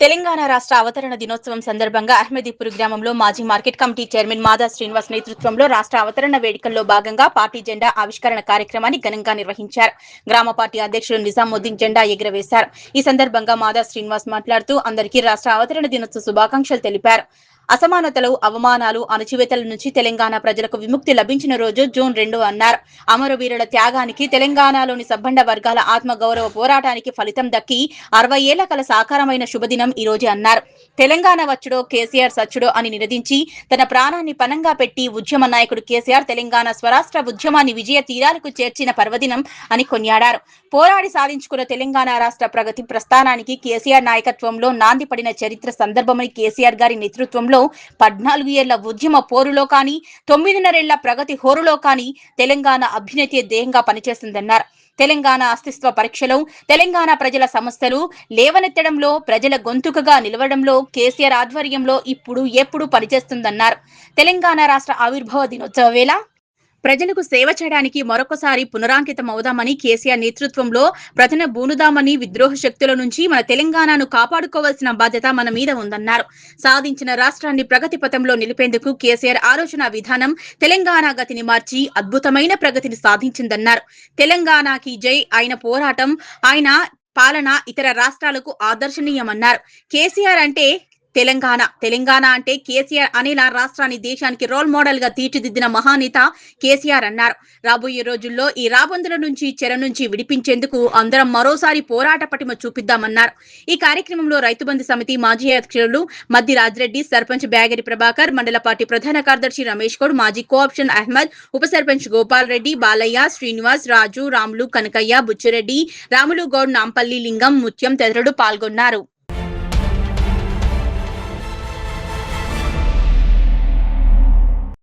తెలంగాణ రాష్ట్ర అవతరణ దినోత్సవం సందర్భంగా అహ్మదీపూర్ గ్రామంలో మాజీ మార్కెట్ కమిటీ చైర్మన్ మాదా శ్రీనివాస్ నేతృత్వంలో రాష్ట్ర అవతరణ వేడుకల్లో భాగంగా పార్టీ జెండా ఆవిష్కరణ కార్యక్రమాన్ని ఘనంగా నిర్వహించారు. గ్రామ పార్టీ అధ్యక్షుడు నిజాముద్దీన్ జెండా ఎగురవేశారు. ఈ సందర్భంగా మాదా శ్రీనివాస్ మాట్లాడుతూ అందరికీ రాష్ట్ర అవతరణ దినోత్సవ శుభాకాంక్షలు తెలిపారు. అసమానతలు, అవమానాలు, అణచివేతల నుంచి తెలంగాణ ప్రజలకు విముక్తి లభించిన రోజు జూన్ 2 అన్నారు. అమరవీరుల త్యాగానికి, తెలంగాణలోని సబ్బండ వర్గాల ఆత్మగౌరవ పోరాటానికి ఫలితం దక్కి 60 ఏళ్ల కల సాకారమైన శుభదినం ఈ రోజే అన్నారు. తెలంగాణ వచ్చుడో కేసీఆర్ సచ్చుడో అని నినదించి తన ప్రాణాన్ని పణంగా పెట్టి ఉద్యమ నాయకుడు కేసీఆర్ తెలంగాణ స్వరాష్ట్ర ఉద్యమాన్ని విజయ తీరాలకు చేర్చిన పర్వదినం అని కొనియాడారు. పోరాడి సాధించుకున్న తెలంగాణ రాష్ట్ర ప్రగతి ప్రస్థానానికి కేసీఆర్ నాయకత్వంలో నాంది పడిన చరిత్ర సందర్భమని కేసీఆర్ గారి నేతృత్వంలో 14 ఏళ్ల ఉద్యమ పోరులో కానీ 9.5 ఏళ్ల ప్రగతి హోరులో కానీ తెలంగాణ అభ్యున్నతి ధ్యేయంగా పనిచేస్తుందన్నారు. తెలంగాణ అస్తిత్వ పరీక్షలో, తెలంగాణ ప్రజల సమస్యలు లేవనెత్తడంలో, ప్రజల గొంతుకగా నిలవడంలో కేసీఆర్ ఆధ్వర్యంలో ఇప్పుడు ఎప్పుడు పనిచేస్తుందన్నారు. తెలంగాణ రాష్ట్ర ఆవిర్భావ దినోత్సవ వేళ ప్రజలకు సేవ చేయడానికి మరొకసారి పునరాంకితం అవుదామని, కేసీఆర్ నేతృత్వంలో ప్రజన బూనుదామని, విద్రోహ శక్తుల నుంచి మన తెలంగాణను కాపాడుకోవాల్సిన బాధ్యత మన మీద ఉందన్నారు. సాధించిన రాష్ట్రాన్ని ప్రగతి పథంలో నిలిపేందుకు కేసీఆర్ ఆలోచన విధానం తెలంగాణ గతిని మార్చి అద్భుతమైన ప్రగతిని సాధించిందన్నారు. తెలంగాణకి జై ఆయన పోరాటం, ఆయన పాలన ఇతర రాష్ట్రాలకు ఆదర్శనీయమన్నారు. కేసీఆర్ అంటే తెలంగాణ అంటే కేసీఆర్ అనేలా రాష్ట్రాన్ని, దేశానికి రోల్ మోడల్ గా తీర్చిదిద్దిన మహానేత కేసీఆర్ అన్నారు. రాబోయే రోజుల్లో ఈ రాబందుల నుంచి, చెర నుంచి విడిపించేందుకు అందరం మరోసారి పోరాట పటిమ చూపిద్దామన్నారు. ఈ కార్యక్రమంలో రైతు బంధు సమితి మాజీ అధ్యక్షులు మద్ది రాజిరెడ్డి, సర్పంచ్ బ్యాగరి ప్రభాకర్, మండల పార్టీ ప్రధాన కార్యదర్శి రమేష్ గౌడ్, మాజీ కోఆప్షన్ అహ్మద్, ఉప సర్పంచ్ గోపాల్ రెడ్డి, బాలయ్య, శ్రీనివాస్, రాజు, రాములు, కనకయ్య, బుచ్చిరెడ్డి, రాములు గౌడ్, నాంపల్లి, లింగం, ముత్యం తదితరులు పాల్గొన్నారు.